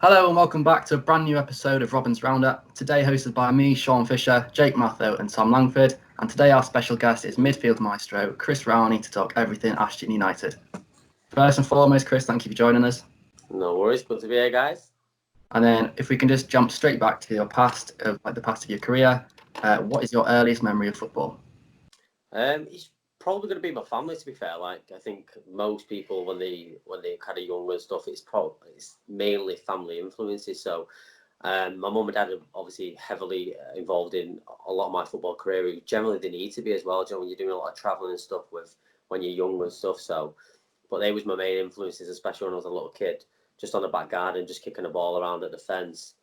Hello and welcome back to a brand new episode of Robin's Roundup. Today hosted by me, Sean Fisher, Jake Matho and Tom Langford. And today our special guest is midfield maestro Chris Rowney to talk everything Ashton United. First and foremost, Chris, thank you for joining us. No worries, good to be here, guys. And then if we can just jump straight back to your past, the past of your career, what is your earliest memory of football? It's probably going to be my family. To be fair, like I think most people when they kind of younger and stuff, it's mainly family influences. So, my mum and dad are obviously heavily involved in a lot of my football career. Generally, they need to be as well. When you're doing a lot of travelling and stuff when you're young and stuff. So, but they was my main influences, especially when I was a little kid, just on the back garden, just kicking the ball around at the fence,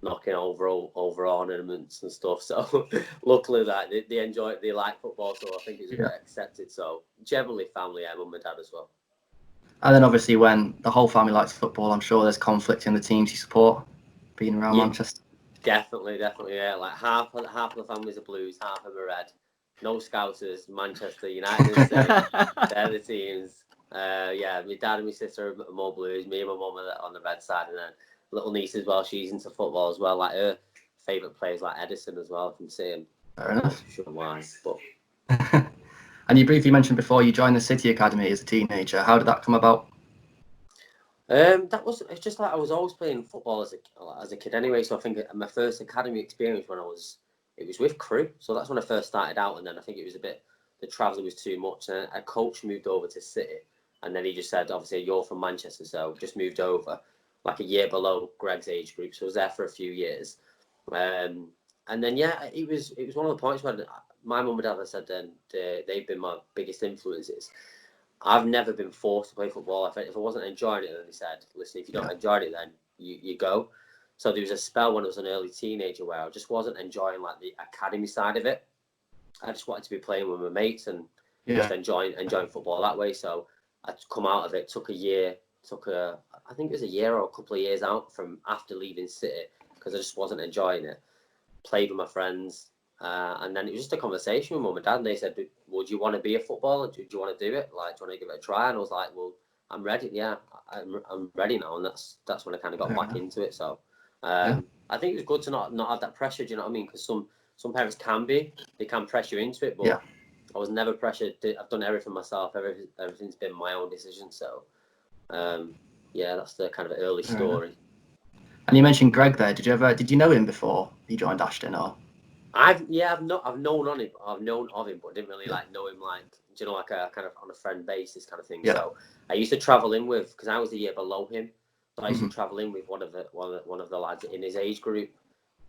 knocking over ornaments and stuff. So luckily that they like football, so I think it's a bit accepted. So generally family, mum and dad as well. And then obviously when the whole family likes football, I'm sure there's conflict in the teams you support, being around Manchester. Definitely, yeah. Like half of the family's are Blues, half of them are Red. No Scousers, Manchester United and City. They're the teams. My dad and my sister are more Blues. Me and my mum are on the Red side, and then little niece as well. She's into football as well. Like her favourite players like Edison as well. From seeing. Fair enough. Sure why, but. And you briefly mentioned before you joined the City Academy as a teenager. How did that come about? It's just like I was always playing football as a kid anyway. So I think my first academy experience it was with Crew. So that's when I first started out, and then I think it was the travelling was too much. And a coach moved over to City, and then he just said, obviously you're from Manchester, so just moved over like a year below Greg's age group. So I was there for a few years, and then it was one of the points where my mum and dad said then they've been my biggest influences. I've never been forced to play football. If I wasn't enjoying it, then they said, listen, if you don't enjoy it, then you go. So there was a spell when I was an early teenager where I just wasn't enjoying like the academy side of it. I just wanted to be playing with my mates and just enjoying football that way. So I come out of it, I think it was a year or a couple of years out from after leaving City because I just wasn't enjoying it. Played with my friends. And then it was just a conversation with mum and dad, and they said, "Would you want to be a footballer? Do you want to do it? Like, do you want to give it a try?" And I was like, "Well, I'm ready. Yeah, I'm ready now." And that's when I kind of got back into it. So, I think it was good to not have that pressure. Do you know what I mean? Because some parents they can pressure you into it, but I was never pressured. I've done everything myself. Everything's been my own decision. So, that's the kind of early story. And you mentioned Greg there. Did you know him before he joined Ashton, or? I've known of him, but didn't really know him like a kind of on a friend basis kind of thing. Yeah. So I used to travel in with because I was a year below him, so I used to travel in with one of the lads in his age group.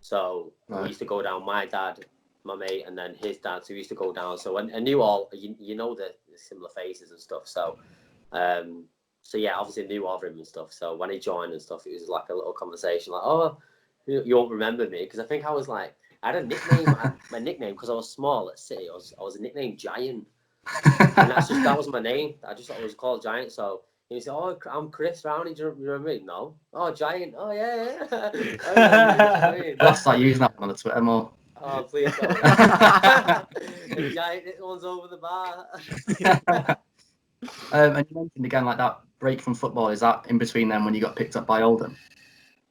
So we used to go down. My dad, my mate, and then his dad. So we used to go down. So I knew all the similar faces and stuff. So obviously knew of him and stuff. So when he joined and stuff, it was like a little conversation, like, "Oh, you won't remember me," because I think I was like. I had a nickname. My nickname because I was small at City. I was a nickname Giant, and that was my name. I was called Giant. So he said, "Oh, I'm Chris Rowney. Do you remember me?" No. "Oh, Giant. Oh yeah." I'll start using that one on the Twitter more. Oh please don't. Giant, it one's over the bar. And you mentioned again like that break from football. Is that in between then when you got picked up by Oldham?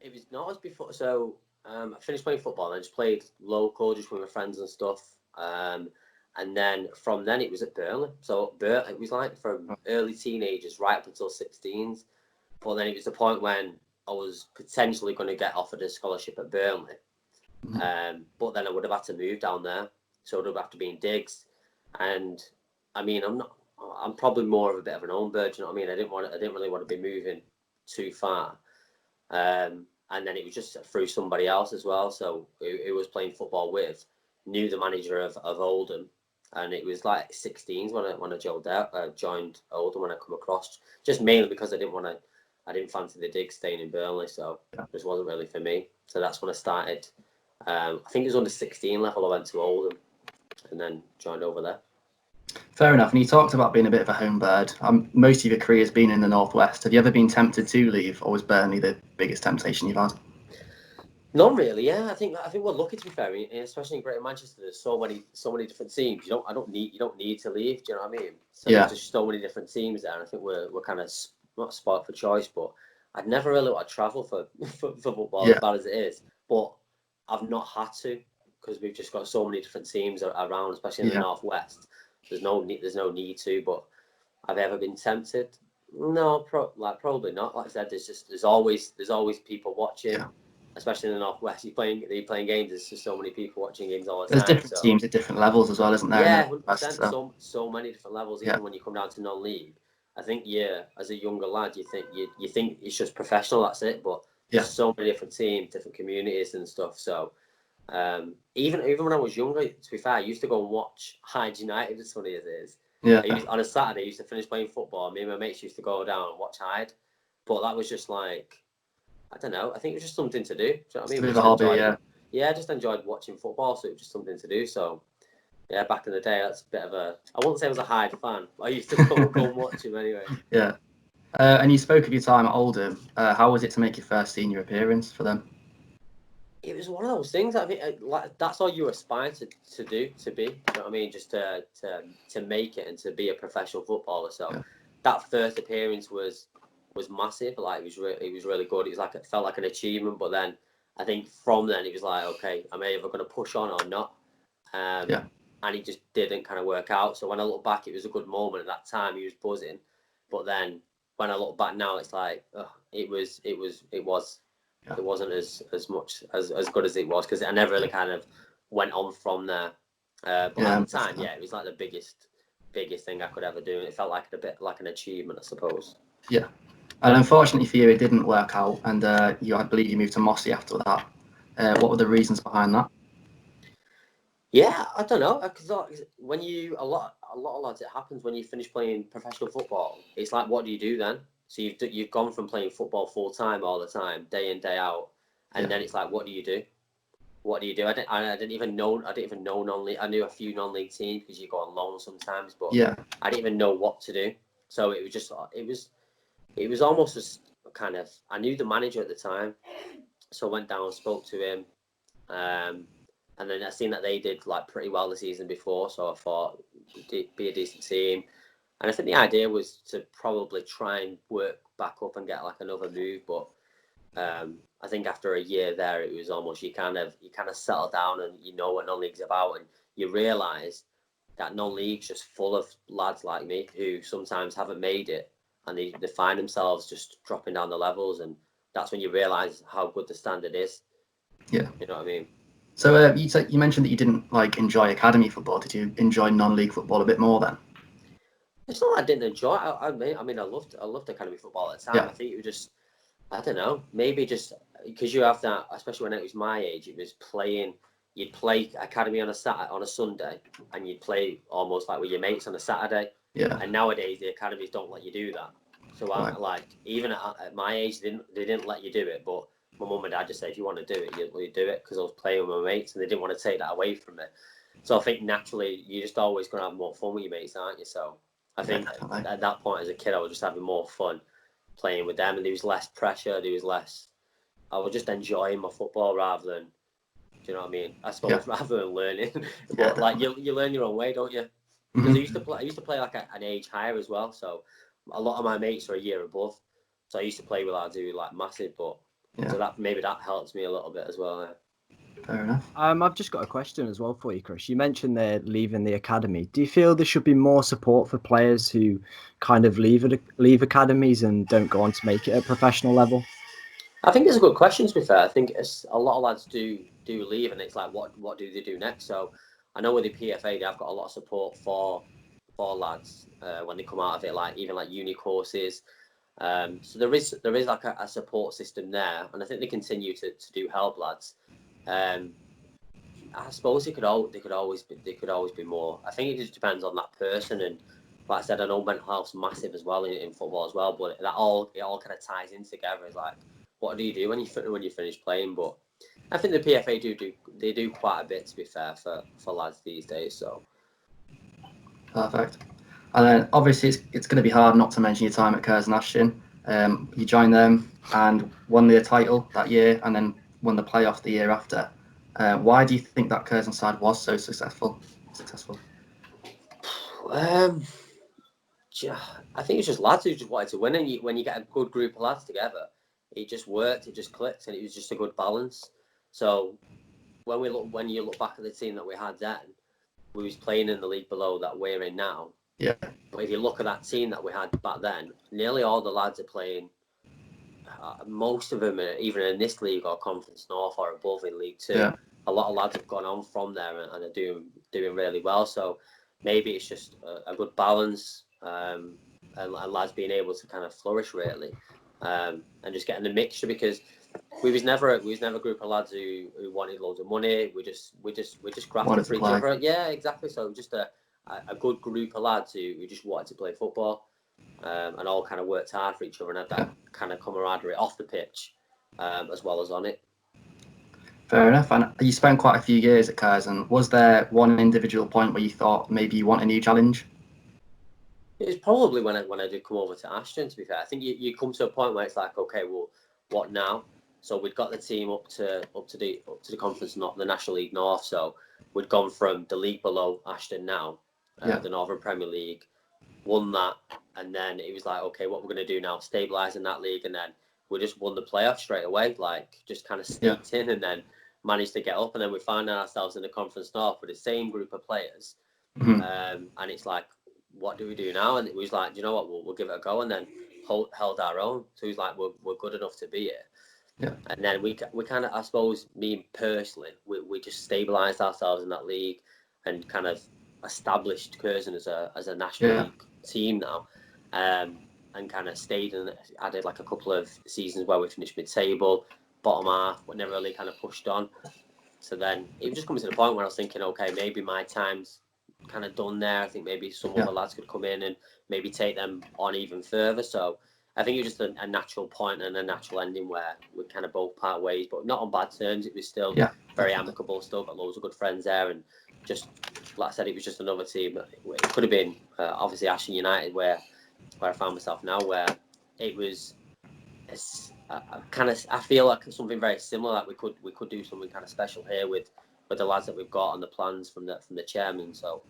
It was not before. So. I finished playing football and I just played local just with my friends and stuff. And then from then it was at Burnley. So it was like from early teenagers right up until 16s. But then it was the point when I was potentially going to get offered a scholarship at Burnley. But then I would have had to move down there. So it would have to be in digs. And I mean, I'm probably more of a bit of an own bird. You know what I mean? I didn't really want to be moving too far. And then it was just through somebody else as well. So who was playing football with, knew the manager of Oldham. And it was like 16s when I joined Oldham when I come across. Just mainly because I didn't fancy the dig staying in Burnley. So it just wasn't really for me. So that's when I started. I think it was under 16 level I went to Oldham and then joined over there. Fair enough. And you talked about being a bit of a home bird. Most of your career has been in the Northwest. Have you ever been tempted to leave, or was Burnley the biggest temptation you've had? Not really. Yeah, I think we're lucky to be fair, especially in Greater Manchester. There's so many different teams. You don't need to leave. Do you know what I mean? So there's just so many different teams there. And I think we're kind of not spoiled for choice, but I'd never really want to travel for football, Yeah. as bad as it is. But I've not had to, because we've just got so many different teams around, especially in the Northwest. There's no need to. But have I ever been tempted? No, probably not. Like I said, there's always people watching. Yeah. Especially in the Northwest, you're playing games. There's just so many people watching games all the There's time. different teams at different levels as well, isn't there? Yeah, 100%. So many different levels. Even Yeah. when you come down to non-league, I think as a younger lad, you think it's just professional. That's it. But there's so many different teams, different communities and stuff. So even when I was younger, to be fair, I used to go and watch Hyde United, as funny as it is. Yeah. On a Saturday, I used to finish playing football. Me and my mates used to go down and watch Hyde. But that was just like, I don't know. I think it was just something to do. Do you know what I mean? It's a bit of a hobby, yeah. Yeah, I just enjoyed watching football, so it was just something to do. So, yeah, back in the day, that's a bit of a... I wouldn't say I was a Hyde fan, but I used to go and watch him anyway. Yeah. And you spoke of your time at Oldham. How was it to make your first senior appearance for them? It was one of those things. I think that's all you aspire to do, to be. You know what I mean? Just to make it and to be a professional footballer. So that first appearance was massive. Like it was really good. It felt like an achievement. But then I think from then it was like, okay, am I ever going to push on or not? And it just didn't kind of work out. So when I look back, it was a good moment at that time. He was buzzing. But then when I look back now, it's like it wasn't as much as good as it was, because I never really kind of went on from there. But at the time, it was like the biggest thing I could ever do, and it felt like a bit like an achievement, I suppose. Yeah, and unfortunately for you, it didn't work out, and I believe you moved to Mossy after that. What were the reasons behind that? Yeah, I don't know. Because when a lot of lads, it happens when you finish playing professional football. It's like, what do you do then? So you've gone from playing football full time all the time, day in day out, and then it's like, what do you do? What do you do? I didn't even know non-league. I knew a few non-league teams because you go on loan sometimes, but I didn't even know what to do. So it was just it was almost just kind of, I knew the manager at the time, so I went down and spoke to him, and then I seen that they did like pretty well the season before, so I thought it'd be a decent team. And I think the idea was to probably try and work back up and get like another move, but I think after a year there, it was almost you kind of settle down and you know what non-league's about, and you realise that non-league's just full of lads like me who sometimes haven't made it, and they find themselves just dropping down the levels, and that's when you realise how good the standard is. Yeah, you know what I mean. So you mentioned that you didn't enjoy academy football. Did you enjoy non-league football a bit more then? It's not that I didn't enjoy it. I mean, I loved academy football at the time. I think it was just, I don't know, maybe just because you have that, especially when it was my age, it was playing. You'd play academy on a Sunday, and you'd play almost like with your mates on a Saturday. Yeah. And nowadays the academies don't let you do that. So I'm like, even at my age, they didn't let you do it. But my mum and dad just said, if you want to do it, you do it, because I was playing with my mates, and they didn't want to take that away from me. So I think naturally you're just always going to have more fun with your mates, aren't you? So I think at that point as a kid, I was just having more fun playing with them, and there was less pressure. I was just enjoying my football rather than, do you know what I mean? I suppose rather than learning, but like you learn your own way, don't you? Because I used to play like an age higher as well. So a lot of my mates are a year above. So I used to play with lads who like massive, but so that helps me a little bit as well. Yeah. Fair enough. I've just got a question as well for you, Chris. You mentioned they're leaving the academy. Do you feel there should be more support for players who kind of leave academies and don't go on to make it at professional level? I think it's a good question, to be fair. I think a lot of lads do leave, and it's like, what do they do next? So I know with the PFA, they have got a lot of support for lads when they come out of it, like even like uni courses. So there is like a support system there, and I think they continue to do help lads. I suppose they could always be more. I think it just depends on that person, and like I said, I know mental health's massive as well in football as well. But it all kind of ties in together. It's like, what do you do when you finish playing? But I think the PFA do quite a bit, to be fair, for lads these days. So perfect. And then obviously it's going to be hard not to mention your time at Curzon Ashton. You joined them and won the title that year, and then won the playoff the year after. Why do you think that Curzon side was so successful? I think it's just lads who just wanted to win, and when you get a good group of lads together, it just worked, it just clicked, and it was just a good balance. So when you look back at the team that we had then, we was playing in the league below that we're in now. Yeah. But if you look at that team that we had back then, nearly all the lads are playing. Most of them are either in this league or Conference North or above in League Two. Yeah. A lot of lads have gone on from there and are doing really well. So maybe it's just a good balance and lads being able to kind of flourish really, and just getting the mixture, because we was never a group of lads who wanted loads of money. We just grafted for each other. Yeah, exactly. So just a good group of lads who just wanted to play football. And all kind of worked hard for each other and had that kind of camaraderie off the pitch, as well as on it. Fair enough. And you spent quite a few years at Curzon. Was there one individual point where you thought maybe you want a new challenge? It was probably when I did come over to Ashton, to be fair. I think you come to a point where it's like, okay, well, what now? So we'd got the team up to the Conference North, the National League North. So we'd gone from the league below Ashton now, the Northern Premier League, won that. And then it was like, okay, what we're going to do now, stabilise in that league. And then we just won the playoff straight away, like just kind of sneaked in and then managed to get up. And then we found ourselves in the Conference North with the same group of players. Mm-hmm. And it's like, what do we do now? And it was like, do you know what, we'll give it a go. And then held our own. So it was like, we're good enough to be here. Yeah. And then we kind of, I suppose, me personally, we just stabilised ourselves in that league and kind of established Curzon as a national league team now. And kind of stayed and added like a couple of seasons where we finished mid-table, bottom half, but never really kind of pushed on. So then it was just coming to the point where I was thinking, okay, maybe my time's kind of done there. I think maybe some other lads could come in and maybe take them on even further. So I think it was just a natural point and a natural ending where we kind of both part ways, but not on bad terms. It was still very amicable, still got loads of good friends there. And just, like I said, it was just another team. It could have been obviously Ashton United, where I found myself now, where it was I feel like something very similar, that we could do something kind of special here with the lads that we've got and the plans from the chairman. So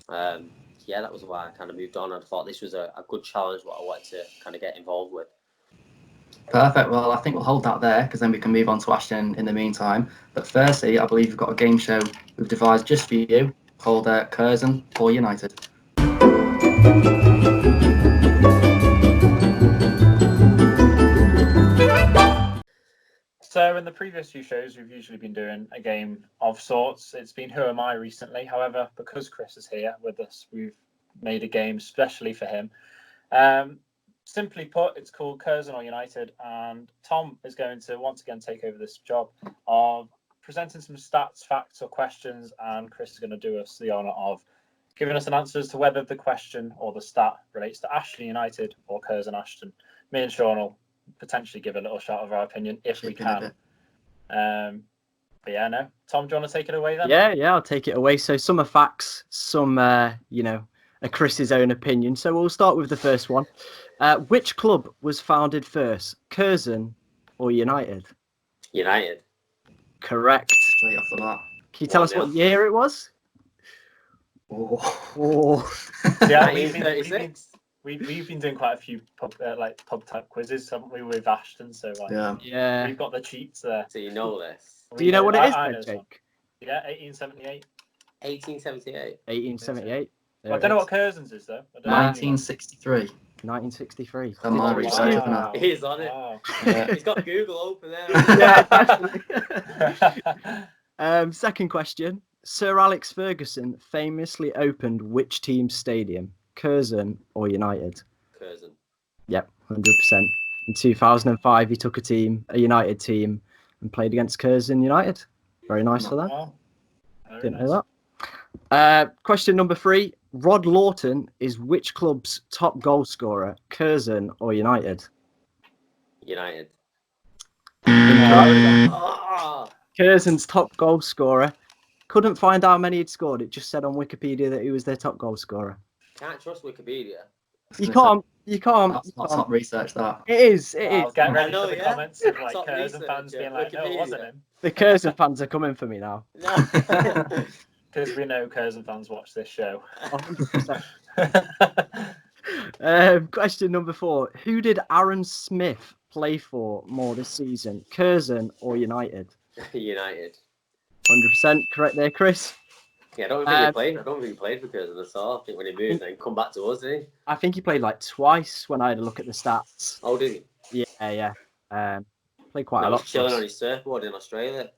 that was why I kind of moved on. I thought this was a good challenge, what I wanted to kind of get involved with. Perfect. Well, I think we'll hold that there, because then we can move on to Ashton in the meantime. But firstly, I believe we've got a game show we've devised just for you called Curzon or United. So in the previous few shows, we've usually been doing a game of sorts. It's been Who Am I recently. However, because Chris is here with us, we've made a game specially for him. Simply put, it's called Curzon or United, and Tom is going to once again take over this job of presenting some stats, facts, or questions, and Chris is going to do us the honour of giving us an answer as to whether the question or the stat relates to Ashton United or Curzon Ashton. Me and Sean will potentially give a little shout of our opinion if we can. But yeah, no. Tom, do you want to take it away then? Yeah, I'll take it away. So some are facts, some are Chris's own opinion. So we'll start with the first one. Which club was founded first, Curzon or United? United. Correct. Straight off the bat. Can you tell us what year it was? Yeah, we've been doing quite a few pub type quizzes, haven't we, with Ashton? So we've got the cheats there. So you know this. Do you know what it is, Jake? Yeah, 1878. 1878. 1878. I don't know what Curzon's is though. 1963. 1963. Done my research up now. He's on it. Wow. He's got Google open there. Second question. Sir Alex Ferguson famously opened which team's stadium, Curzon or United? Curzon. Yep, 100%. In 2005, he took a United team and played against Curzon United. Very nice for that. Wow. Didn't know that. Question number 3. Rod Lawton is which club's top goal scorer, Curzon or United? United. Curzon's top goal scorer. Couldn't find how many he'd scored. It just said on Wikipedia that he was their top goal scorer. Can't trust Wikipedia. You can't. That's not top research, that. It is. It is. Get ready for the comments of like Curzon fans being like, no, it wasn't him. The Curzon fans are coming for me now. Because we know Curzon fans watch this show. 100%. Question number 4. Who did Aaron Smith play for more this season? Curzon or United? United. 100% correct there, Chris. Yeah, I don't think he played. I don't think he played for Curzon at all. I think when he moved, then come back to us, did he? I think he played like twice when I had a look at the stats. Oh, did he? Yeah. Played quite a I lot. was chilling on his surfboard in Australia.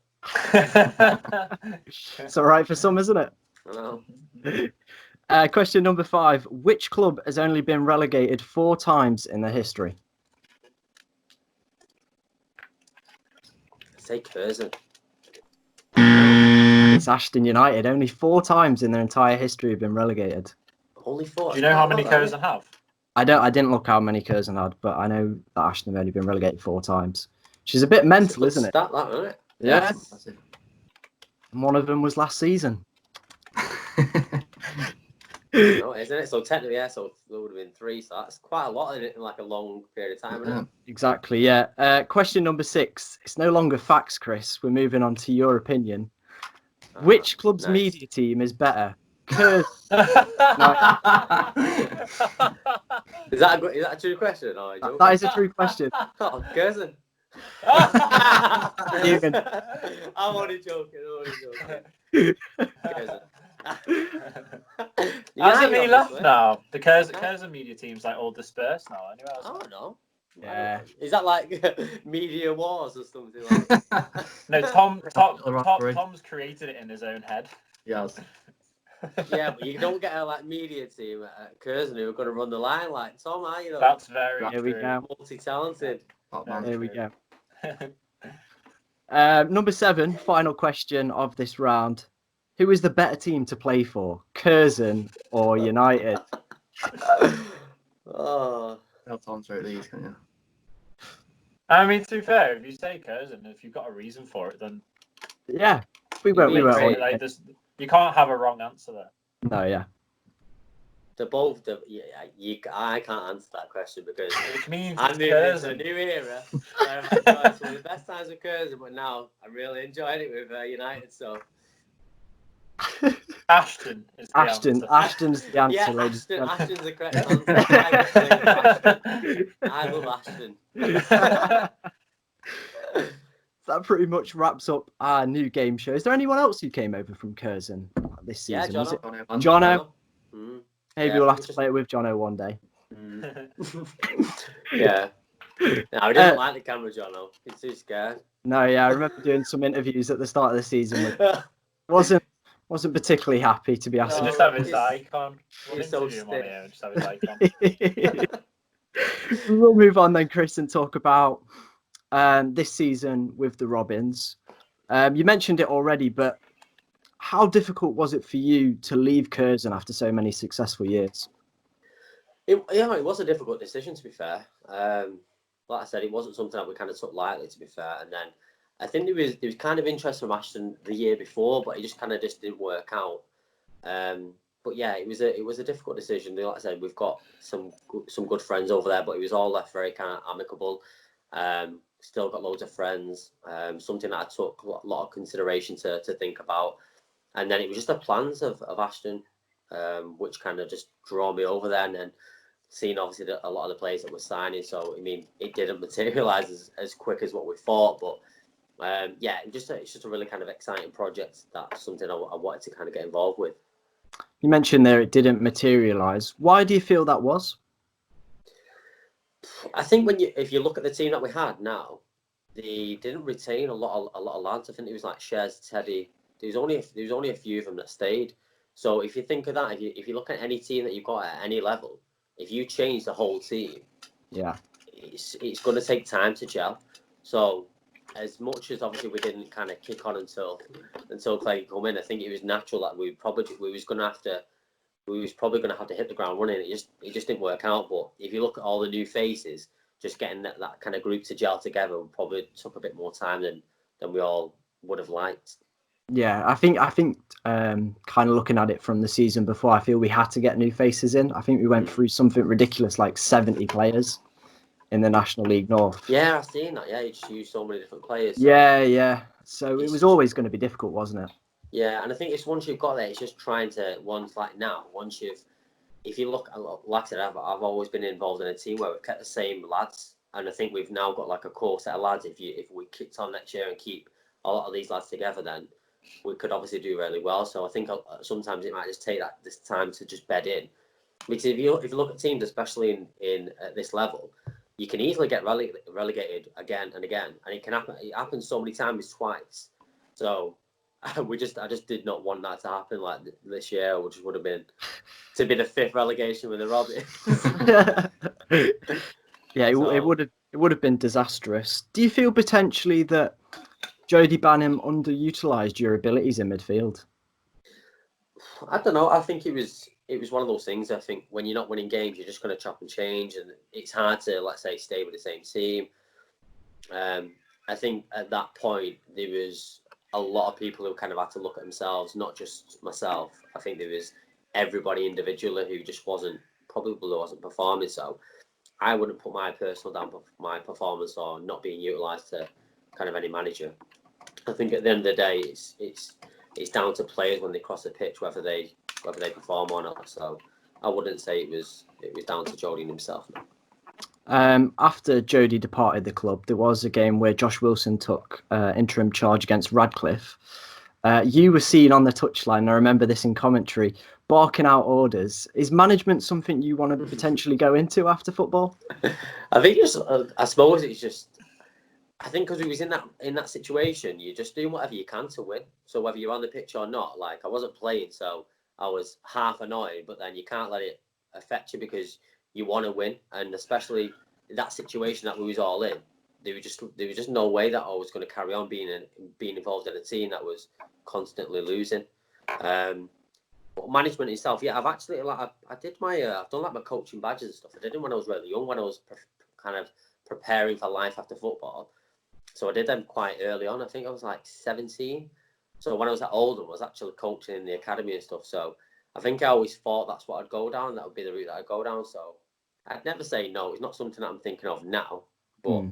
It's all right for some, isn't it? I know. Question number 5. Which club has only been relegated 4 times in their history? Say Curzon. It's Ashton United. Only 4 times in their entire history have been relegated. Only 4. Do you know how many Curzon have? I didn't look how many Curzon had, but I know that Ashton have only been relegated 4 times. Which is a bit mental, isn't it? Stat that, isn't it? Yeah. And one of them was last season. No, isn't it? So technically, yeah, so there would have been 3, so that's quite a lot in like a long period of time, isn't it? Exactly, yeah. Question number 6. It's no longer facts, Chris. We're moving on to your opinion. Which club's media team is better? Curzon. Is that a true question? Or That is a true question. Oh, Curzon. Human. I'm only joking. Curzon. Hasn't he left now? The Curzon media team's like all dispersed now. Anyway, I don't know. Yeah. Is that like media wars or something like that? No, Tom's created it in his own head. Yes. Yeah, but you don't get a like media team at Curzon who are going to run the line like Tom, are you? That's very Here we true. go. Multi-talented. There we go. Number 7, final question of this round. Who is the better team to play for? Curzon or United? Oh. Tell Tom through these, can you? I mean, to be fair, if you say Curzon, if you've got a reason for it, then Yeah. We won't. like, you can't have a wrong answer there. No, yeah. They're both. I can't answer that question because Which means I'm it's moving into a Curzon. new era. I've enjoyed some of the best times with Curzon, but now I'm really enjoying it with United. So Ashton is the answer. Ashton's the answer, yeah, ladies. Ashton's the correct answer. I love Ashton. That pretty much wraps up our new game show. Is there anyone else who came over from Curzon this season? Yeah, Was it Jono. Jono? Mm. Maybe Yeah, we'll have to play it with Jono one day. Yeah. No, he doesn't like the camera, Jono. He's too scared. No, yeah, I remember doing some interviews at the start of the season. Wasn't particularly happy, to be honest. Just have his icon. He's so Interview him on stiff. here and just have his icon. We'll move on then, Chris, and talk about this season with the Robins. You mentioned it already, but how difficult was it for you to leave Curzon after so many successful years? It was a difficult decision, to be fair. Like I said, it wasn't something that we kind of took lightly, to be fair. And then I think there was kind of interest from Ashton the year before, but it just didn't work out. But yeah, it was a difficult decision. Like I said, we've got some good friends over there, but it was all left very kind of amicable. Still got loads of friends. Something that I took a lot of consideration to think about. And then it was just the plans of Ashton, which kind of just draw me over there. And then seeing obviously a lot of the players that were signing. So, I mean, it didn't materialise as quick as what we thought. But yeah, it's just a really kind of exciting project. That's something I wanted to kind of get involved with. You mentioned there it didn't materialise. Why do you feel that was? I think if you look at the team that we had now, they didn't retain a lot of lads. I think it was like Shez, Teddy. There was only a few of them that stayed. So if you think of that, if you look at any team that you've got at any level, if you change the whole team, yeah, it's going to take time to gel. So as much as obviously we didn't kind of kick on until Clay come in, I think it was natural that we was probably going to have to hit the ground running. It just didn't work out. But if you look at all the new faces, just getting that kind of group to gel together probably took a bit more time than we all would have liked. Yeah, I think kind of looking at it from the season before, I feel we had to get new faces in. I think we went through something ridiculous like 70 players in the National League North. Yeah, I've seen that. Yeah, you just use so many different players. So. Yeah. So it was always going to be difficult, wasn't it? Yeah, and I think it's once you've got there, it's just trying to once you've if you look, like I said, I've always been involved in a team where we've kept the same lads, and I think we've now got like a core set of lads. If we kicked on next year and keep a lot of these lads together, then we could obviously do really well. So I think sometimes it might just take this time to just bed in. Because if you look at teams, especially in at this level, you can easily get relegated again and again, and it can happen. It happens so many times twice. So I just did not want that to happen like this year, which would have been to be the 5th relegation with the Robins. Yeah, it would have been disastrous. Do you feel potentially that Jody Banham underutilised your abilities in midfield? I don't know. I think it was one of those things. I think when you're not winning games, you're just going to chop and change, and it's hard to, let's say, stay with the same team. I think at that point there was a lot of people who kind of had to look at themselves, not just myself. I think there was everybody individually who just probably wasn't performing. So I wouldn't put my personal down for my performance or not being utilised to kind of any manager. I think at the end of the day, it's down to players when they cross the pitch whether they perform or not. So I wouldn't say it was down to Jody himself. No. After Jody departed the club, there was a game where Josh Wilson took interim charge against Radcliffe. You were seen on the touchline, I remember this in commentary, barking out orders. Is management something you want to potentially go into after football? I think I suppose it's just, I think because we was in that situation, you're just doing whatever you can to win. So whether you're on the pitch or not, like I wasn't playing, so I was half annoyed, but then you can't let it affect you because you want to win, and especially in that situation that we was all in, there was just no way that I was going to carry on being involved in a team that was constantly losing. But management itself, yeah, I've actually I've done like my coaching badges and stuff. I did them when I was really young, when I was kind of preparing for life after football. So I did them quite early on. I think I was like 17. So when I was that older, I was actually coaching in the academy and stuff. So I think I always thought that's what I'd go down. That would be the route that I'd go down. So I'd never say no. It's not something that I'm thinking of now, but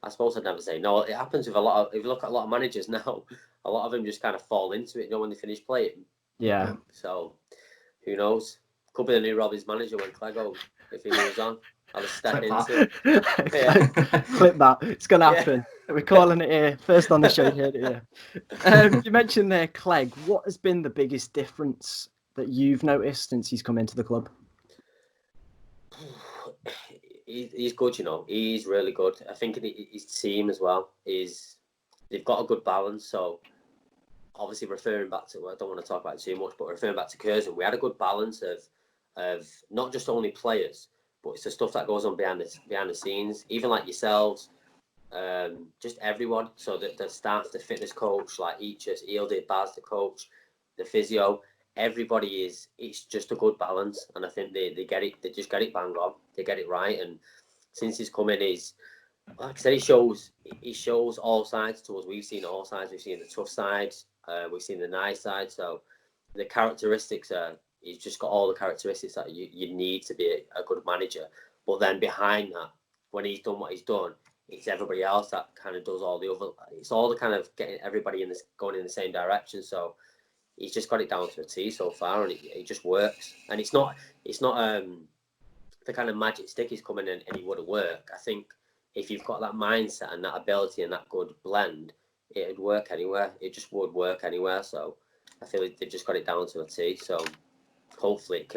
I suppose I'd never say no. It happens with if you look at a lot of managers now, a lot of them just kind of fall into it, when they finish playing. Yeah. So who knows? Could be the new Robbie's manager when Clegg goes, if he moves on. I'll just step into it. Yeah. Clip that. It's going to happen. Yeah. We're calling it here. First on the show here. You mentioned there Clegg. What has been the biggest difference that you've noticed since he's come into the club? He's good, He's really good. I think his team as well they've got a good balance. So obviously referring back to, I don't want to talk about it too much, but referring back to Curzon, we had a good balance of not just only players, but it's the stuff that goes on behind the scenes, even like yourselves, just everyone. So the staff, the fitness coach, like Eachus, Eilde, Baz, the coach, the physio, everybody it's just a good balance. And I think they get it, they just get it bang on, they get it right. And since he's come in, like I said, he shows all sides to us. We've seen all sides. We've seen the tough sides. We've seen the nice side. So the characteristics he's just got all the characteristics that you need to be a good manager. But then behind that, when he's done what he's done, it's everybody else that kind of does all the other. It's all the kind of getting everybody going in the same direction. So he's just got it down to a T so far, and it just works. And it's not the kind of magic stick he's coming in and he wouldn't work. I think if you've got that mindset and that ability and that good blend, it would work anywhere. It just would work anywhere. So I feel like they've just got it down to a T. So hopefully it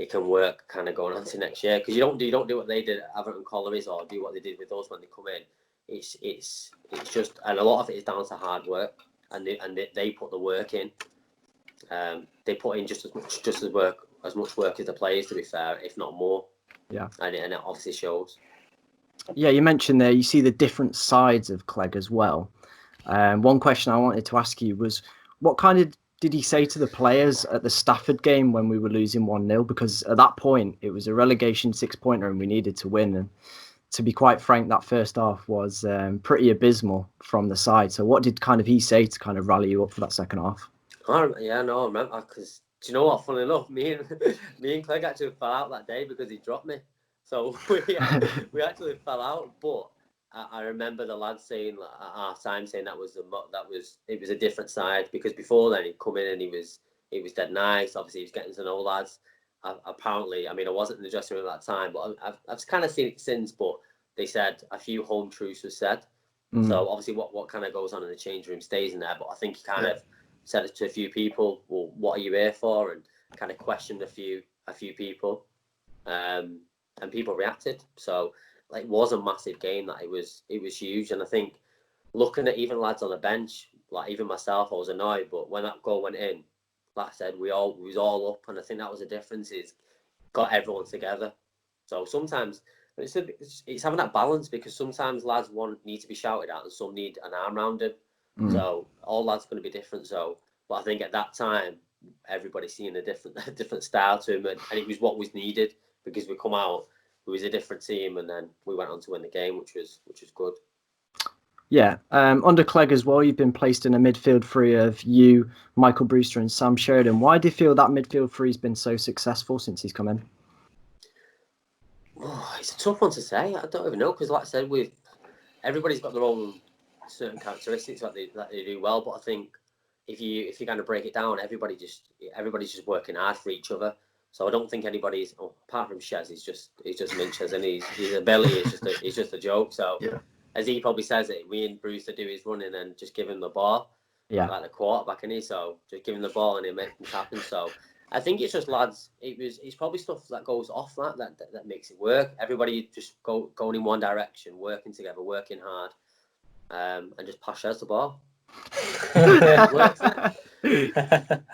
can work kind of going on to next year, because you don't do what they did at Everton Collieries or do what they did with us when they come in. It's just, and a lot of it is down to hard work, and they put the work in. They put in just as much work as the players, to be fair, if not more. Yeah, and it obviously shows. Yeah, you mentioned there you see the different sides of Clegg as well. One question I wanted to ask you was, what kind of did he say to the players at the Stafford game when we were losing 1-0? Because at that point it was a relegation 6-pointer and we needed to win. And to be quite frank, that first half was pretty abysmal from the side. So what did kind of he say to kind of rally you up for that second half? I remember, because do you know what? Funny enough, me and Clegg actually fell out that day because he dropped me. So we actually fell out. But I remember the lads saying at our time saying it was a different side, because before then he'd come in and he was dead nice. Obviously he was getting to know lads, apparently, I mean, I wasn't in the dressing room at that time, but I've kind of seen it since. But they said a few home truths were said. So obviously, what kind of goes on in the change room stays in there. But I think he kind of said it to a few people. Well, what are you here for? And kind of questioned a few people, and people reacted. So like, it was a massive game. That it was huge. And I think looking at even lads on the bench, like even myself, I was annoyed. But when that goal went in, like I said, we was all up, and I think that was the difference. Is got everyone together. So sometimes it's having that balance, because sometimes lads need to be shouted at and some need an arm round them. So all lads going to be different. So, but I think at that time everybody's seeing a different style to him, and it was what was needed, because we come out, it was a different team, and then we went on to win the game, which was good. Yeah, under Clegg as well, you've been placed in a midfield three of you, Michael Brewster, and Sam Sheridan. Why do you feel that midfield three's been so successful since he's come in? Oh, it's a tough one to say. I don't even know, because like I said, everybody's got their own certain characteristics that they do well. But I think if you kind of break it down, everybody's just working hard for each other. So I don't think anybody's, apart from Shez, he's just Minches, and his ability is just a joke. So as he probably says it, we and Brewster do his running and just give him the ball, like the quarterback, and so just give him the ball and he'll make things happen. So I think it's just lads. It's probably stuff that goes off that makes it work. Everybody just going in one direction, working together, working hard, and just pass Shez the ball. It works.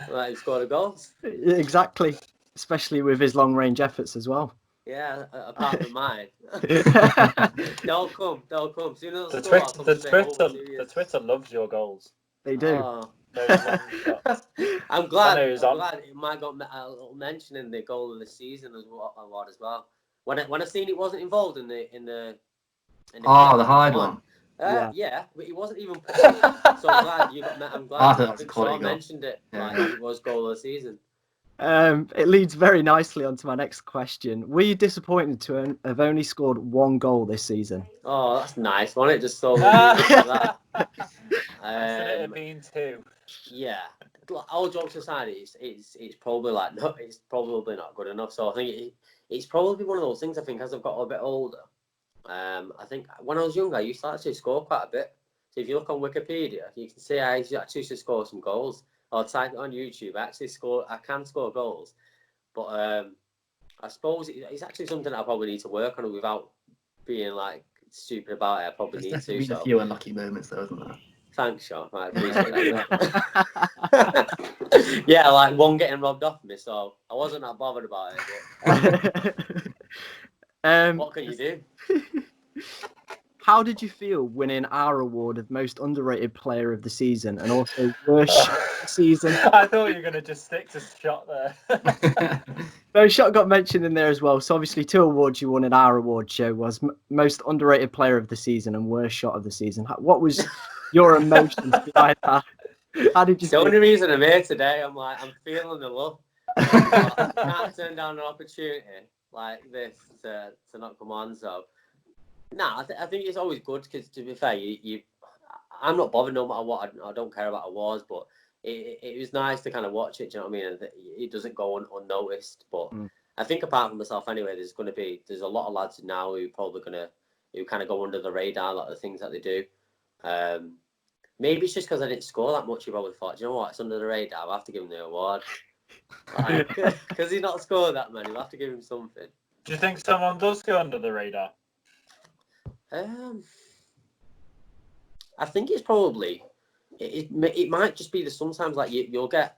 Like, he scored a goal. Exactly, especially with his long range efforts as well. Yeah, apart from mine. They'll come. Soon as The Twitter loves your goals. They do. Oh. I'm I glad. know he's on. It might got a little mention in the goal of the season as well. When I seen it wasn't involved in the the hide one. Yeah, but he wasn't even put on. So I'm glad I thought that was a quality Sean goal. mentioned it. Yeah. Like it was goal of the season. It leads very nicely onto my next question. Were you disappointed to have only scored one goal this season? Oh, that's nice, wasn't it? Just so that. It had been two. Yeah, all jokes aside, it's probably it's probably not good enough. So I think it's probably one of those things. I think as I've got a bit older, I think when I was younger, I used to actually score quite a bit. So if you look on Wikipedia, you can see I actually used to score some goals. I'll type it on YouTube. I can score goals, but I suppose it's actually something I probably need to work on without being like stupid about it. I probably need to. There's been a few unlucky moments, though, isn't there? Thanks, Sean. I appreciate that. Yeah, like one getting robbed off me, so I wasn't that bothered about it. But what can you do? How did you feel winning our award of most underrated player of the season and also worst shot of the season? I thought you were going to just stick to shot there. No, shot got mentioned in there as well. So obviously 2 awards you won in our award show was most underrated player of the season and worst shot of the season. What was your emotions behind that? How did you feel? The only reason I'm here today, I'm feeling the love. I can't turn down an opportunity like this to not come on. So, I think it's always good, because to be fair, I'm not bothered no matter what. I don't care about awards, but it was nice to kind of watch it. Do you know what I mean? And it doesn't go unnoticed. But I think apart from myself, anyway, there's a lot of lads now who who kind of go under the radar, a lot of the things that they do. Maybe it's just because I didn't score that much. You probably thought, do you know what? It's under the radar. I'll have to give him the award. Because he's not scored that many. We'll have to give him something. Do you think someone does go under the radar? I think it's probably it might just be that sometimes like you'll get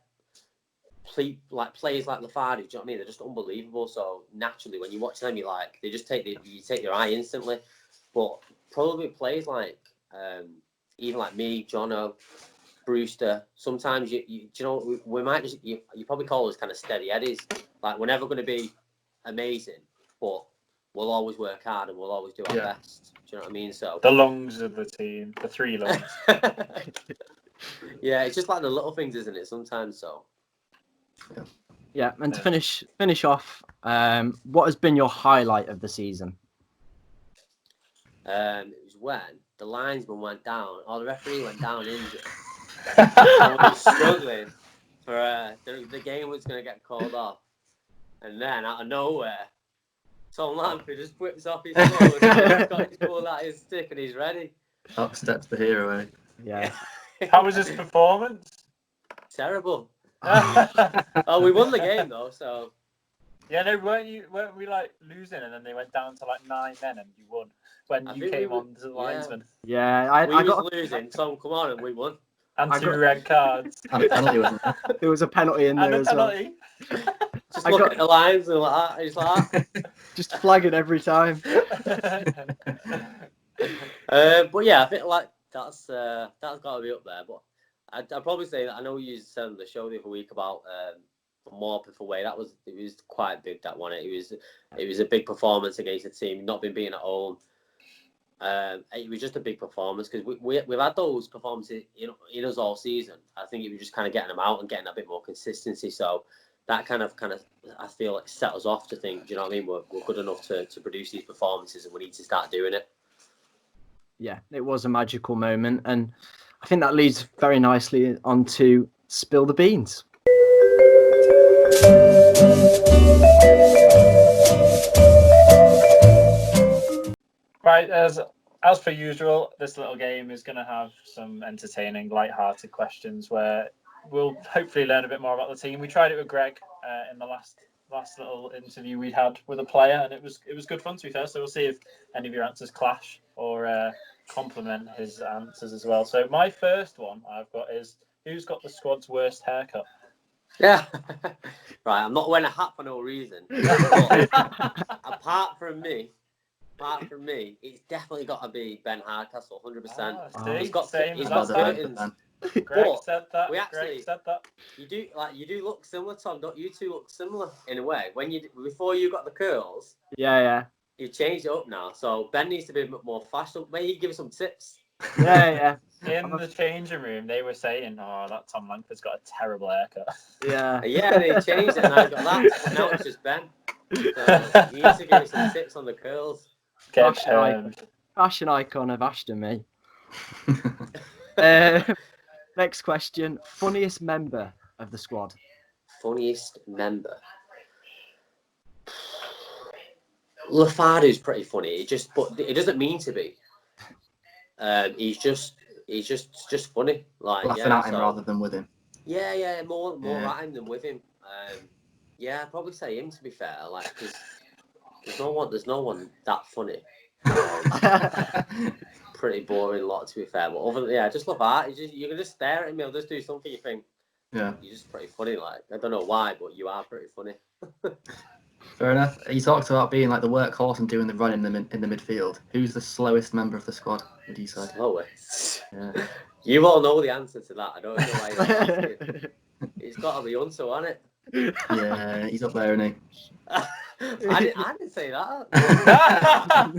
players like Lafarge. Do you know what I mean? They're just unbelievable. So naturally, when you watch them, you take your eye instantly. But probably players like even like me, Jono, Brewster. Sometimes we might just you probably call us kind of steady eddies. Like we're never going to be amazing, but we'll always work hard and we'll always do our best. Do you know what I mean? So the lungs of the team, the 3 lungs. Yeah, it's just like the little things, isn't it? Sometimes. So yeah. And to finish off, what has been your highlight of the season? it was when the linesman went down, or the referee went down injured. I was struggling for the game was going to get called off. And then out of nowhere, Tom Lampard just whips off his phone and he's got his ball out his stick and he's ready. Up steps the hero, eh? Yeah. How was his performance? Terrible. Oh, we won the game though, so. Yeah, no, weren't we like losing and then they went down to like 9 men and you won when you came on to the linesman? Yeah, we was losing, Tom come on and we won. And 2 red cards. And a penalty, wasn't there? There was a penalty in there as well. Just look at the lines and like that. He's like just flagging every time. But yeah, I think like that's got to be up there. But I'd probably say that I know you said on the show the other week about Morpeth away. It was quite big, that one. It was a big performance against a team not been beaten at home. It was just a big performance because we've had those performances in us all season. I think it was just kind of getting them out and getting a bit more consistency. So that kind of I feel like set us off to think, do you know what I mean? We're good enough to produce these performances and we need to start doing it. Yeah, it was a magical moment, and I think that leads very nicely on to Spill the Beans. Right, as per usual, this little game is going to have some entertaining, light-hearted questions where we'll hopefully learn a bit more about the team. We tried it with Greg in the last little interview we had with a player, and it was good fun, to be fair. So we'll see if any of your answers clash or complement his answers as well. So my first one I've got is, who's got the squad's worst haircut? Yeah. Right, I'm not wearing a hat for no reason. But apart from me, it's definitely got to be Ben Hardcastle, 100%. He's got curtains. Greg said that. Greg said that. You do look similar, Tom. Don't you two look similar in a way? Before you got the curls. Yeah. You changed it up now, so Ben needs to be a bit more fashionable. Maybe give us some tips. Yeah. In the changing room, they were saying, "Oh, that Tom Langford's got a terrible haircut." Yeah. Yeah, they changed it, and I got that. But now it's just Ben. So you need to give us some tips on the curls. Fashion icon of Ashton, me. Next question: funniest member of the squad. Funniest member. Lafardu's pretty funny. But it doesn't mean to be. He's just funny. Like laughing at him rather than with him. Yeah, more at him than with him. I'd probably say him, to be fair. Like, because there's no one that funny. Pretty boring lot, to be fair. But other than just Lafard. You can just stare at him. He'll just do something. You think, you're just pretty funny. Like, I don't know why, but you are pretty funny. Fair enough. You talked about being like the workhorse and doing the run in the midfield. Who's the slowest member of the squad, would you say? Slowest? Yeah. You all know the answer to that. I don't know why you're asking. It's got to be Unto, hasn't it? Yeah, he's up there, isn't he? I didn't say that.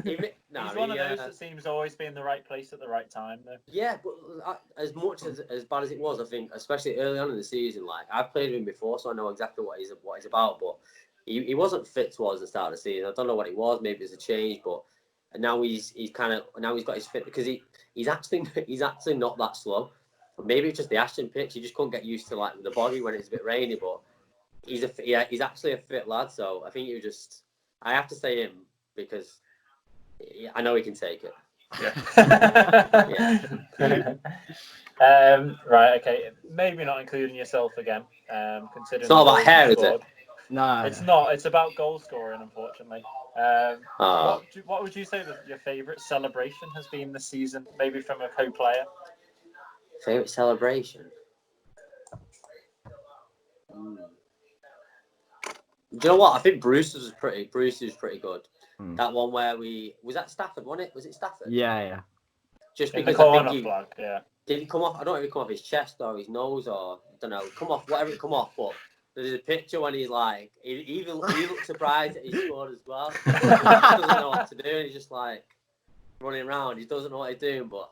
He's one of those that seems always be in the right place at the right time, though. Yeah, but as much as bad as it was, I think, especially early on in the season, like I've played with him before, so I know exactly what he's about. But he wasn't fit towards the start of the season. I don't know what it was. Maybe it's a change, but now he's got his fit because he's actually not that slow. Maybe it's just the Ashton pitch. He just couldn't get used to like the body when it's a bit rainy, but. He's actually a fit lad, so I think I have to say him because I know he can take it. Yeah. Right, okay. Maybe not including yourself again. Considering it's not about hair, is it? No, it's not. It's about goal scoring, unfortunately. What would you say that your favourite celebration has been this season? Maybe from a co-player. Favourite celebration. Do you know what? I think Bruce's was pretty good. That one where was at Stafford, wasn't it? Was it Stafford? Yeah. Just in because I think did he come off? I don't know if he come off his chest or his nose or I don't know. Come off, whatever it come off. But there's a picture when he's like, he looked surprised that he scored as well. He doesn't know what to do. And he's just like running around. He doesn't know what he's doing. But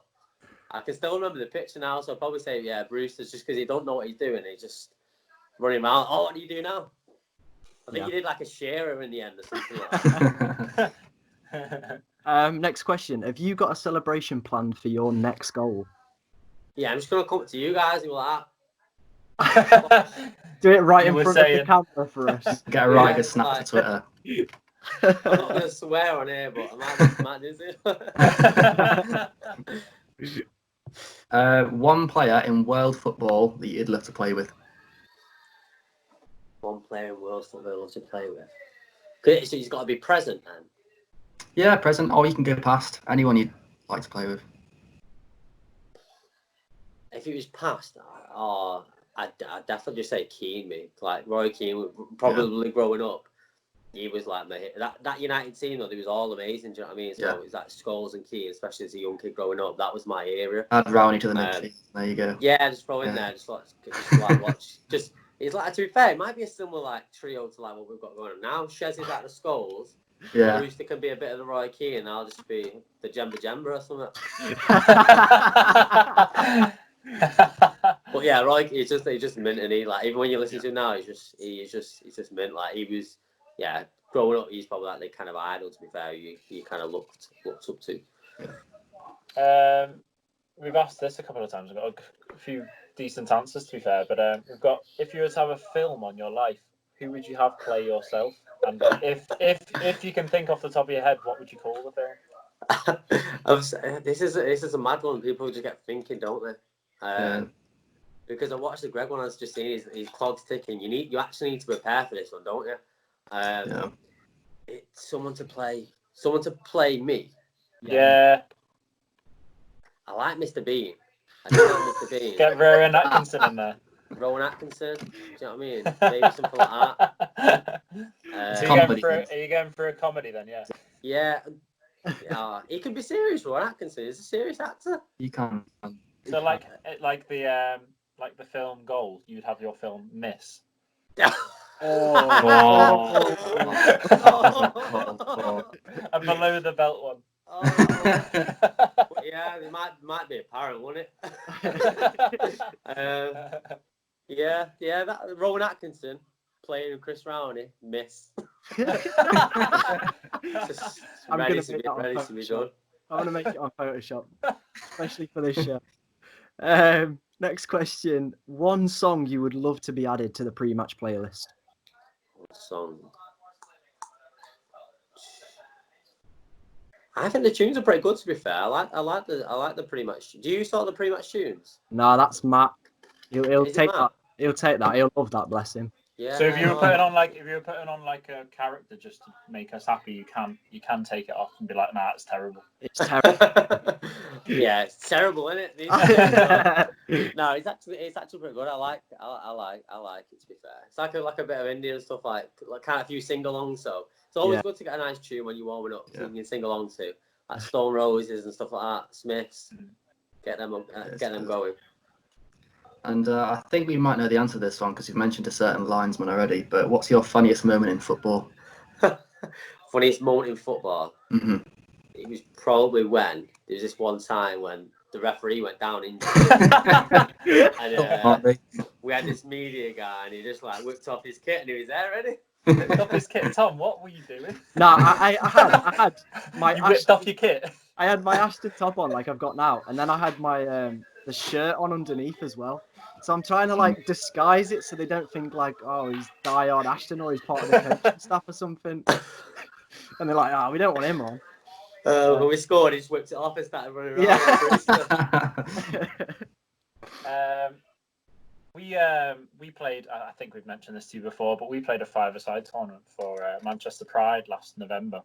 I can still remember the picture now. So I'll probably say Bruce's just because he don't know what he's doing. He's just running around. Oh, what do you do now? I think he did like a sharer in the end or something like that. Next question. Have you got a celebration planned for your next goal? Yeah, I'm just going to come to you guys and be like, Do it right You in were front of saying- the camera for us. Get a right Yeah, good snap like- to Twitter. I'm not gonna swear on here, but I might do it. One player in world football that you'd love to play with. One player in world football I love to play with. Okay, so he's got to be present then. Yeah, present, or you can go past. Anyone you'd like to play with. If it was past, I'd definitely just say Keane. Me like Roy Keane, probably growing up. He was like that United team though. They was all amazing. Do you know what I mean? So Yeah. it was like Scholes and Keane, especially as a young kid growing up. That was my era. Add Rowney to the midfield. There you go. Yeah, just throw in Yeah. there, just watch. Just it's like, to be fair, it might be a similar like trio to like what we've got going on now. Shez is like the Scholes. Yeah. Brewster can be a bit of the Roy Keane, and I'll just be the Jemba or something. But yeah, Roy, he's just mint, and he like even when you listen to him now, he's just mint. Like he was, yeah, growing up, he's probably like the kind of idol. To be fair, you kind of looked up to. We've asked this a couple of times. We've got a few decent answers, to be fair. But we've got, if you were to have a film on your life, who would you have play yourself? And if you can think off the top of your head, what would you call the film? This is a mad one. People just get thinking, don't they? Yeah. Because I watched the Greg one. I was just seeing his clock's ticking. You actually need to prepare for this one, don't you? Yeah. It's someone to play me. Yeah. I like Mr. Bean. I do like Mr. Bean. Get Rowan Atkinson in there. Rowan Atkinson. Do you know what I mean? Maybe something like that. So Comedy. are you going for a comedy then? Yeah. Yeah. He can be serious. Rowan Atkinson is a serious actor. You can. So like the film Gold, you'd have your film Miss. And below the belt one. Yeah, it might be apparent, wouldn't it? Yeah, that Rowan Atkinson playing Chris Rowney, Miss. I'm ready gonna to make be that on done. I'm going to make it on Photoshop, especially for this show. Next question. One song you would love to be added to the pre-match playlist? Song. I think the tunes are pretty good. To be fair, I like the pre-match. Do you sort the pre-match tunes? No, that's Matt. He'll Is it take Matt? that. He'll take that. He'll love that. Bless him. Yeah. So if you were putting on like a character just to make us happy, you can take it off and be like, nah, it's terrible. It's terrible. Yeah, it's terrible, isn't it? No, it's actually pretty good. I like it. To be fair, it's like a bit of Indian stuff, like kind of a few sing-alongs. So it's always good to get a nice tune when you're warming up, so you can sing along to, like Stone Roses and stuff like that. Smiths, get them going. And I think we might know the answer to this one because you've mentioned a certain linesman already. But what's your funniest moment in football? Funniest moment in football. Mm-hmm. It was probably when there was this one time when the referee went down injured. And we had this media guy and he just like whipped off his kit and he was there ready. Whipped off his kit. Tom, what were you doing? No, I had my. You whipped off your kit. I had my Ashton top on like I've got now, and then I had my the shirt on underneath as well. So I'm trying to like disguise it so they don't think like, oh, he's diehard Ashton or he's part of the coaching staff or something. And they're like, we don't want him on. When we scored, he just whipped it off and started running around. We played. I think we've mentioned this to you before, but we played a five-a-side tournament for Manchester Pride last November.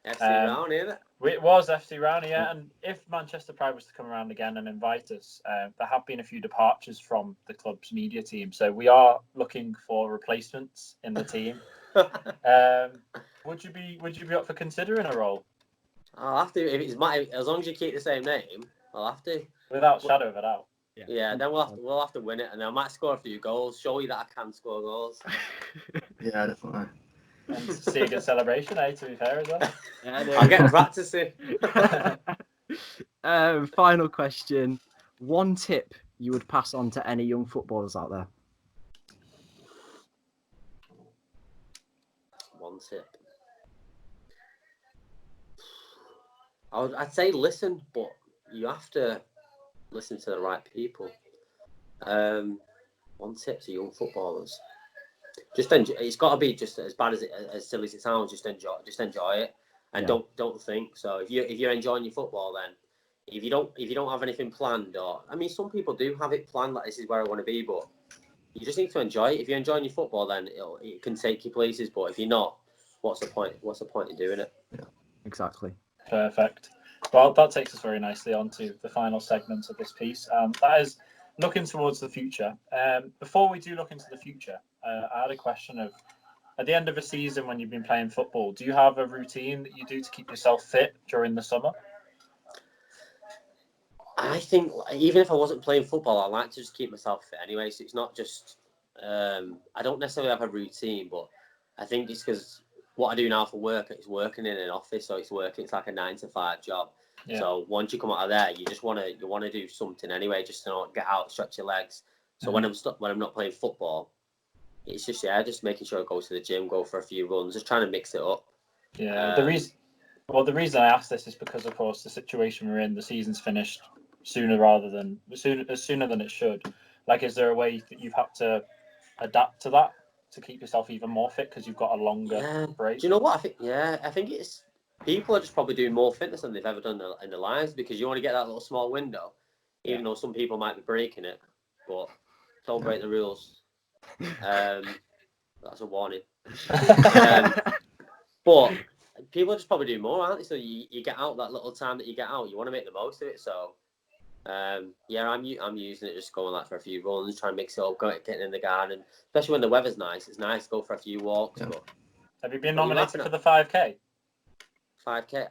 FC Rowney, isn't it? It was FC Rowney, yeah. And if Manchester Pride was to come around again and invite us, there have been a few departures from the club's media team, so we are looking for replacements in the team. Would you be up for considering a role? I'll have to. If it's as long as you keep the same name, I'll have to. Without shadow of a doubt. Yeah, then we'll have to win it, and I might score a few goals. Show you that I can score goals. Yeah, definitely. And see a good celebration, to be fair as well. I'll get practicing. Final question. One tip you would pass on to any young footballers out there? One tip. I'd say listen, but you have to listen to the right people. One tip to young footballers: just enjoy. It's got to be just as bad as silly as it sounds. Just enjoy it, and don't think. So if you're enjoying your football, then if you don't have anything planned, or I mean, some people do have it planned, like this is where I want to be, but you just need to enjoy it. If you're enjoying your football, then it can take you places. But if you're not, what's the point? What's the point in doing it? Yeah, exactly. Perfect. Well, that takes us very nicely on to the final segment of this piece. That is looking towards the future. Before we do look into the future, I had a question of, at the end of a season when you've been playing football, do you have a routine that you do to keep yourself fit during the summer? I think even if I wasn't playing football, I like to just keep myself fit anyway. So it's not just, I don't necessarily have a routine, but I think it's because what I do now for work is working in an office. So it's like a 9 to 5 job. Yeah. So once you come out of there, you just want to do something anyway, just to get out, stretch your legs. So when I'm not playing football, it's just making sure I go to the gym, go for a few runs, just trying to mix it up. Yeah. The reason I asked this is because, of course, the situation we're in, the season's finished sooner than it should. Like, is there a way that you've had to adapt to that to keep yourself even more fit because you've got a longer break? Do you know what I think? Yeah, I think it's people are just probably doing more fitness than they've ever done in their lives, because you want to get that little small window, even though some people might be breaking it, but don't break the rules. That's a warning. But people are just probably doing more, aren't they? So you get out that little time that you get out, you want to make the most of it. So I'm using it, just going for a few runs, trying to mix it up, getting in the garden, especially when the weather's nice. It's nice to go for a few walks. But have you been nominated for the 5K? 5K?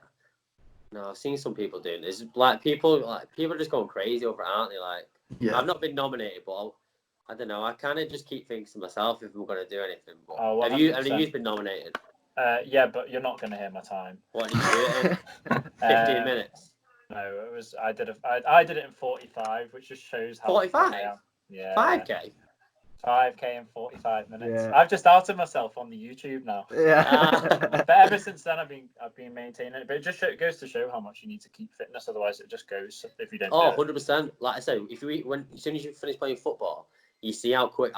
No, I've seen some people doing this. People are just going crazy over it, aren't they? I've not been nominated, but I don't know. I kind of just keep things to myself if I'm going to do anything. But have you been nominated? Yeah, but you're not going to hear my time. What did you do it in? 15 minutes. No, it was. I did it in 45, which just shows how 45. I am. Yeah. 5K. 5K in 45 minutes. Yeah. I've just outed myself on the YouTube now. Yeah. But ever since then, I've been maintaining it. But it just goes to show how much you need to keep fitness. Otherwise, it just goes if you don't. Oh, 100%. Like I said, as soon as you finish playing football, you see how quick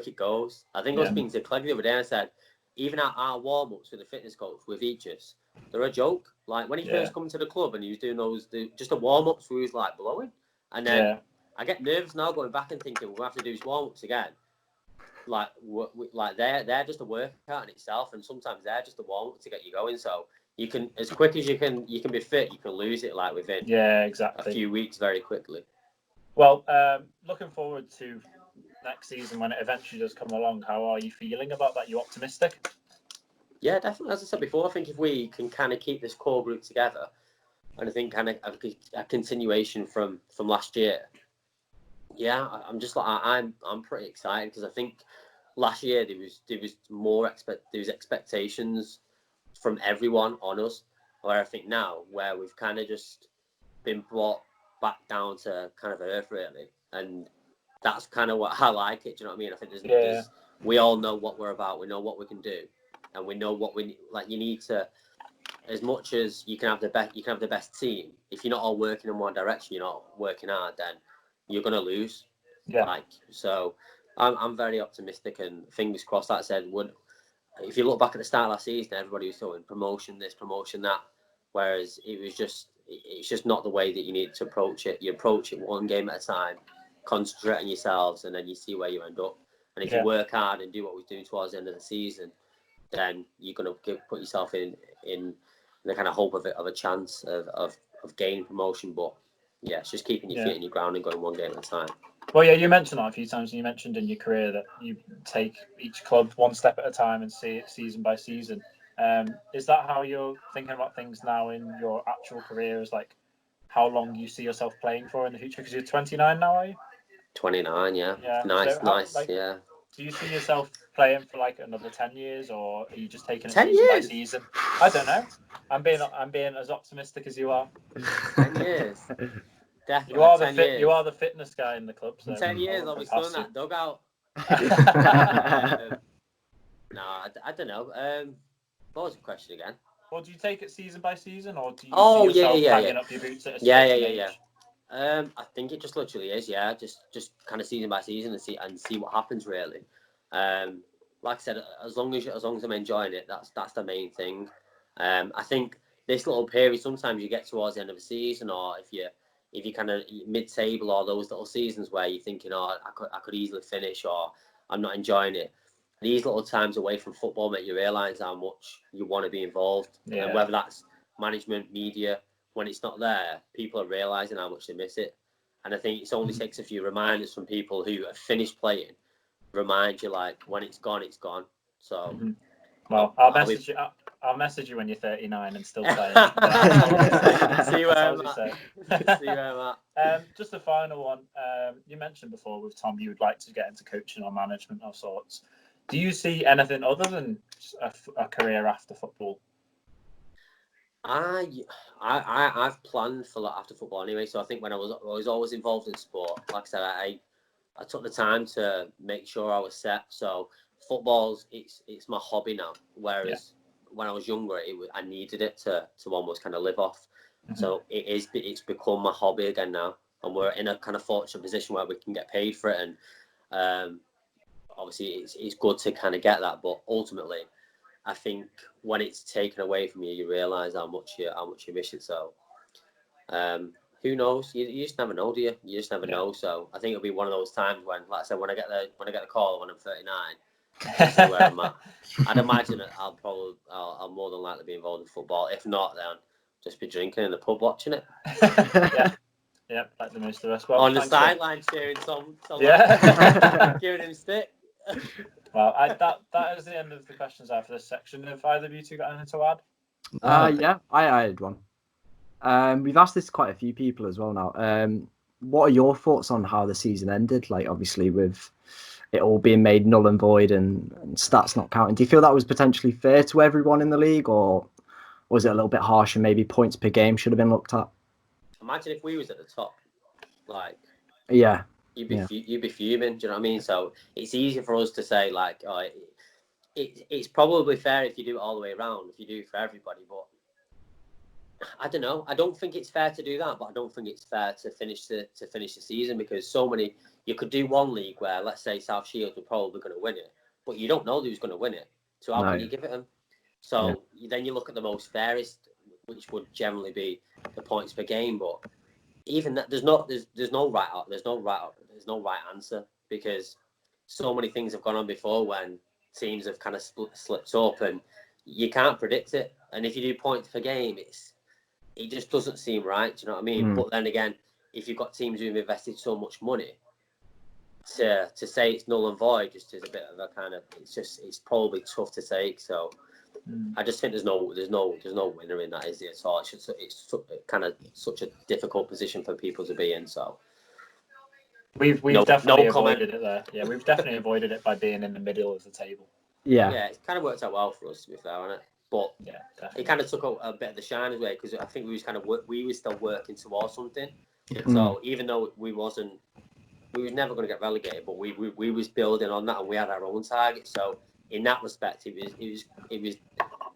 it goes. I think I was speaking to Clegg the other day, and I said, even our warm-ups with the fitness coach with Aegis, they're a joke. Like when he first come to the club and he was doing just the warm-ups, we was like blowing. And then I get nervous now going back and thinking we'll have to do these warm-ups again. Like they're just a workout in itself, and sometimes they're just a warm-up to get you going. So you can, as quick as you can be fit, you can lose it like within a few weeks very quickly. Well, looking forward to next season when it eventually does come along. How are you feeling about that? You optimistic? Yeah, definitely. As I said before, I think if we can kind of keep this core group together, and I think kind of a continuation from last year. Yeah, I'm just I'm pretty excited, because I think last year there was expectations from everyone on us, where I think now where we've kind of just been brought back down to kind of earth really, and that's kind of what I like it. Do you know what I mean? I think there's we all know what we're about, we know what we can do, and we know what we need. Like, you need to, as much as you can have the best team, if you're not all working in one direction, you're not working hard, then you're gonna lose. So I'm very optimistic, and fingers crossed. That said, if you look back at the start of last season, everybody was doing promotion this, promotion that, whereas it's just not the way that you need to approach it. You approach it one game at a time, concentrate on yourselves, and then you see where you end up. And if you work hard and do what we're doing towards the end of the season, then you're going to put yourself in the kind of hope of a chance of gaining promotion. But yeah, it's just keeping your feet in your ground and going one game at a time. Well, yeah, you mentioned that a few times. You mentioned in your career that you take each club one step at a time and see it season by season. Is that how you're thinking about things now in your actual career? Is like how long you see yourself playing for in the future? Because you're 29 now, are you? 29, yeah. Nice. Yeah. Do you see yourself playing for like another 10 years, or are you just taking it 10 season years? by season? I don't know. I'm being as optimistic as you are. 10 years. Definitely. You are the fitness guy in the club. So 10 years, I'll be still in that dugout. No, I don't know. What was the question again? Well, do you take it season by season, or do you see yourself hanging up your boots at a certain age? I think it just literally is, yeah. Just kind of season by season and see what happens really. Like I said, as long as I'm enjoying it, that's the main thing. I think this little period, sometimes you get towards the end of the season, or if you kind of mid-table, or those little seasons where you're thinking, oh, I could easily finish, or I'm not enjoying it. These little times away from football make you realise how much you want to be involved, and whether that's management, media. When it's not there, people are realising how much they miss it. And I think it only takes a few reminders from people who have finished playing, remind you, like, when it's gone, it's gone. So, well, I'll message you when you're 39 and still playing. See where I'm at. Just a final one. You mentioned before with Tom, you would like to get into coaching or management of sorts. Do you see anything other than a career after football? I've planned for that after football anyway. So I think when I was always involved in sport, like I said, I took the time to make sure I was set. So football's it's my hobby now. Whereas when I was younger, I needed it to almost kind of live off. Mm-hmm. So it's become my hobby again now, and we're in a kind of fortunate position where we can get paid for it. And obviously it's good to kind of get that, but ultimately, I think when it's taken away from you, you realise how much you miss it. So, who knows? You just never know, do you? You just never know. So, I think it'll be one of those times when, like I said, when I get the call when I'm 39, I'll see where I'm at. I'd imagine that I'll more than likely be involved in football. If not, then just be drinking in the pub watching it. Yeah, like the most of us. Well, on the sideline cheering Tom giving him stick. Well, that is the end of the questions I have for this section. Have either of you two got anything to add? Yeah, I had one. We've asked this to quite a few people as well now. What are your thoughts on how the season ended? Like, obviously, with it all being made null and void and stats not counting. Do you feel that was potentially fair to everyone in the league, or was it a little bit harsh and maybe points per game should have been looked at? Imagine if we was at the top, like, yeah. You'd be fuming, do you know what I mean? So it's easy for us to say, like, oh, it's probably fair if you do it all the way around, if you do it for everybody. But I don't know. I don't think it's fair to do that, but I don't think it's fair to finish the season, because so many. You could do one league where, let's say, South Shields were probably going to win it, but you don't know who's going to win it. So how can you give it them? So then you look at the most fairest, which would generally be the points per game, but. Even that, there's no right answer, because so many things have gone on before when teams have kind of slipped up, and you can't predict it. And if you do points per game, it just doesn't seem right. Do you know what I mean? But then again, if you've got teams who've invested so much money, to say it's null and void just is a bit of a kind of it's probably tough to take. So. I just think there's no winner in that, is there? So it's kind of such a difficult position for people to be in. So we've definitely avoided it there. Yeah, we've definitely avoided it by being in the middle of the table. Yeah, it kind of worked out well for us, to be fair, hasn't it? But it kind of took a bit of the shine away, because I think we were still working towards something. Yeah. So even though we was never going to get relegated, but we was building on that, and we had our own target. So in that respect, it was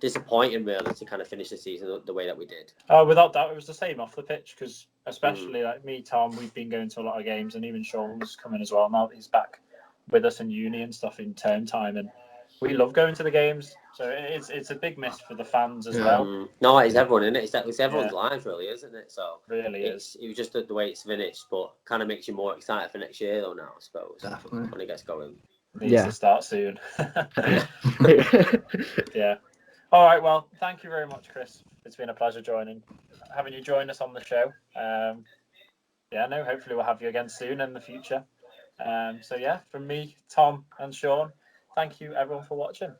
disappointing, really, to kind of finish the season the way that we did. Without doubt, it was the same off the pitch, because especially like me, Tom, we've been going to a lot of games, and even Sean's coming as well. Now he's back with us in uni and stuff in term time, and we love going to the games. So it's a big miss for the fans as well. No, it's everyone, isn't it? It's everyone's lives, really, isn't it? So really is. It was just the way it's finished, but kind of makes you more excited for next year, though. Now, I suppose, definitely, when it gets going. Needs to start soon. Yeah. All right. Well, thank you very much, Chris. It's been a pleasure having you join us on the show. Hopefully we'll have you again soon in the future. So yeah, from me, Tom, and Sean, thank you everyone for watching.